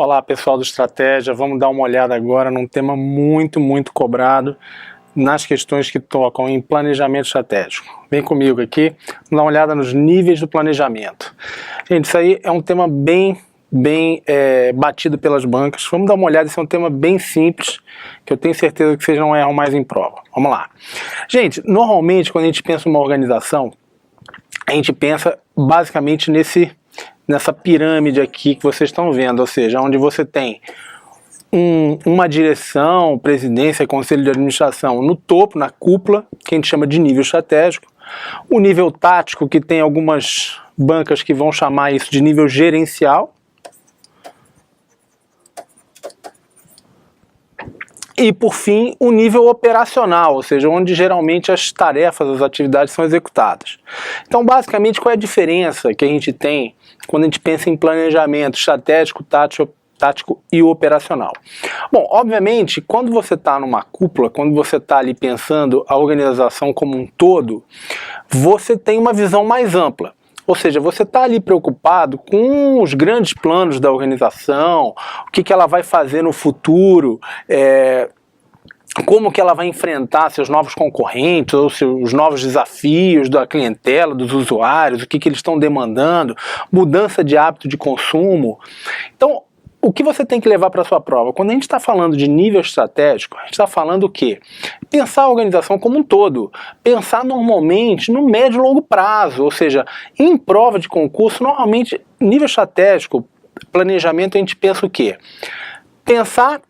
Olá pessoal do Estratégia, vamos dar uma olhada agora num tema muito cobrado nas questões que tocam em planejamento estratégico. Vem comigo aqui, vamos dar uma olhada nos níveis do planejamento. Gente, isso aí é um tema bem batido pelas bancas. Vamos dar uma olhada, esse é um tema bem simples, que eu tenho certeza que vocês não erram mais em prova. Vamos lá. Gente, normalmente quando a gente pensa em uma organização, a gente pensa basicamente nessa pirâmide aqui que vocês estão vendo, ou seja, onde você tem uma direção, presidência, conselho de administração no topo, na cúpula, que a gente chama de nível estratégico, o nível tático, que tem algumas bancas que vão chamar isso de nível gerencial, e por fim o nível operacional, ou seja, onde geralmente as tarefas, as atividades são executadas. Então basicamente qual é a diferença que a gente tem quando a gente pensa em planejamento estratégico, tático e operacional? Bom, obviamente, quando você está numa cúpula, quando você está ali pensando a organização como um todo, você tem uma visão mais ampla. Ou seja, você está ali preocupado com os grandes planos da organização, o que ela vai fazer no futuro, como que ela vai enfrentar seus novos concorrentes, ou seus novos desafios da clientela, dos usuários, o que eles estão demandando, mudança de hábito de consumo. Então, o que você tem que levar para a sua prova? Quando a gente está falando de nível estratégico, a gente está falando o quê? Pensar a organização como um todo. Pensar normalmente no médio e longo prazo, ou seja, em prova de concurso, normalmente, nível estratégico, planejamento, a gente pensa o quê? Pensar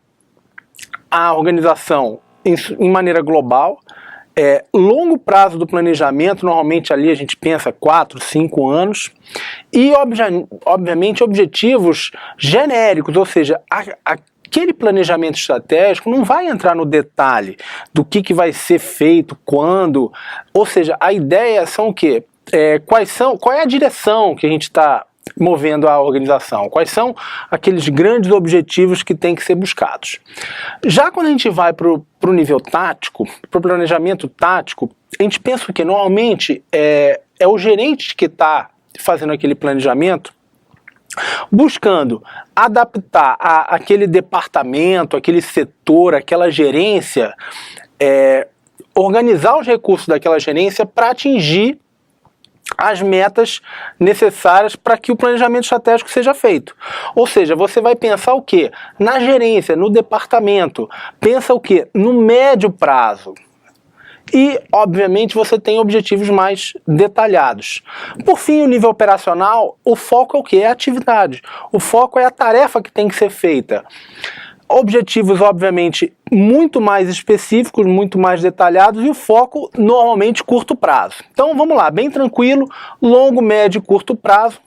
a organização em maneira global, longo prazo do planejamento, normalmente ali a gente pensa 4, 5 anos, e obviamente objetivos genéricos, ou seja, aquele planejamento estratégico não vai entrar no detalhe do que vai ser feito, quando, ou seja, a ideia são o quê? Qual é a direção que a gente está movendo a organização, quais são aqueles grandes objetivos que têm que ser buscados. Já quando a gente vai para o nível tático, para o planejamento tático, a gente pensa que normalmente é o gerente que está fazendo aquele planejamento, buscando adaptar aquele departamento, aquele setor, aquela gerência, organizar os recursos daquela gerência para atingir as metas necessárias para que o planejamento estratégico seja feito. Ou seja, você vai pensar o quê? Na gerência, no departamento. Pensa o quê? No médio prazo. E, obviamente, você tem objetivos mais detalhados. Por fim, o nível operacional, o foco é o quê? É a atividade. O foco é a tarefa que tem que ser feita. Objetivos, obviamente, muito mais específicos, muito mais detalhados, e o foco, normalmente, curto prazo. Então, vamos lá, bem tranquilo, longo, médio e curto prazo.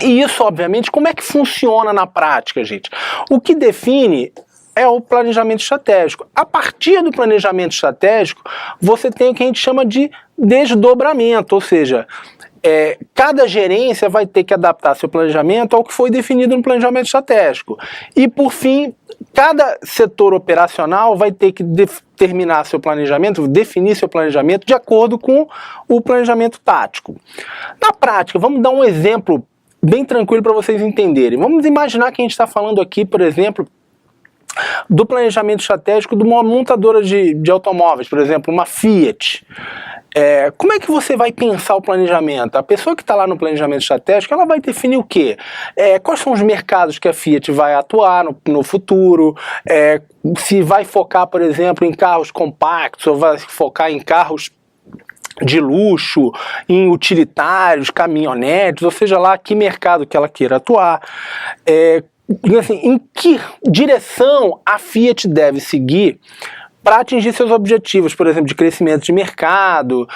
E isso, obviamente, como é que funciona na prática, gente? O que define é o planejamento estratégico. A partir do planejamento estratégico, você tem o que a gente chama de desdobramento, ou seja, cada gerência vai ter que adaptar seu planejamento ao que foi definido no planejamento estratégico. E, por fim, cada setor operacional vai ter que determinar seu planejamento, definir seu planejamento de acordo com o planejamento tático. Na prática, vamos dar um exemplo bem tranquilo para vocês entenderem. Vamos imaginar que a gente está falando aqui, por exemplo, do planejamento estratégico de uma montadora de automóveis, por exemplo, uma Fiat. Como é que você vai pensar o planejamento? A pessoa que está lá no planejamento estratégico, ela vai definir o quê? Quais são os mercados que a Fiat vai atuar no futuro? Se vai focar, por exemplo, em carros compactos, ou vai focar em carros de luxo, em utilitários, caminhonetes, ou seja lá, que mercado que ela queira atuar. Assim, em que direção a Fiat deve seguir para atingir seus objetivos, por exemplo, de crescimento de mercado,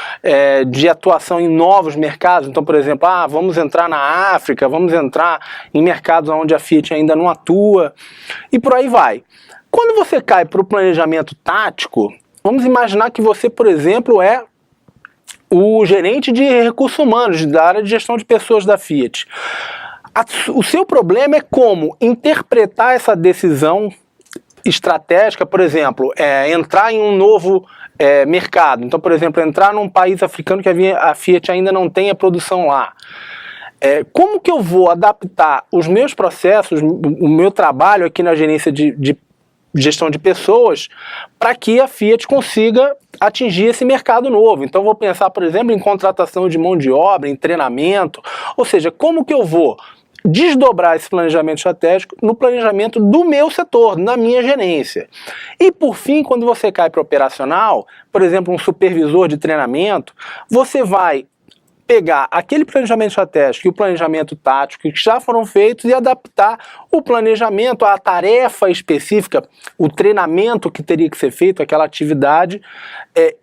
de atuação em novos mercados. Então, por exemplo, vamos entrar na África, vamos entrar em mercados onde a Fiat ainda não atua, e por aí vai. Quando você cai para o planejamento tático, vamos imaginar que você, por exemplo, é o gerente de recursos humanos, da área de gestão de pessoas da Fiat. O seu problema é como interpretar essa decisão estratégica, por exemplo, entrar em um novo mercado. Então, por exemplo, entrar num país africano que a Fiat ainda não tem a produção lá. como que eu vou adaptar os meus processos, o meu trabalho aqui na gerência de gestão de pessoas, para que a Fiat consiga atingir esse mercado novo. Então, vou pensar, por exemplo, em contratação de mão de obra, em treinamento, ou seja, como que eu vou desdobrar esse planejamento estratégico no planejamento do meu setor, na minha gerência. E, por fim, quando você cai para o operacional, por exemplo, um supervisor de treinamento, você vai pegar aquele planejamento estratégico e o planejamento tático que já foram feitos e adaptar o planejamento à tarefa específica, o treinamento que teria que ser feito, aquela atividade,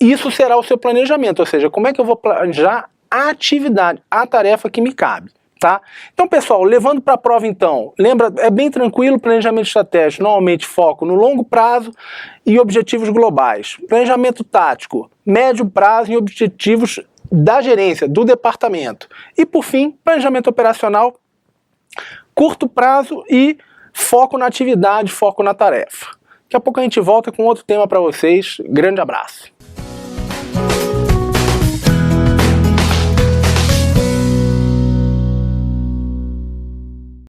isso será o seu planejamento, ou seja, como é que eu vou planejar a atividade, a tarefa que me cabe. Tá? Então, pessoal, levando para a prova então, lembra, é bem tranquilo, planejamento estratégico, normalmente foco no longo prazo e objetivos globais. Planejamento tático, médio prazo e objetivos da gerência, do departamento. E por fim, planejamento operacional, curto prazo e foco na atividade, foco na tarefa. Daqui a pouco a gente volta com outro tema para vocês. Grande abraço.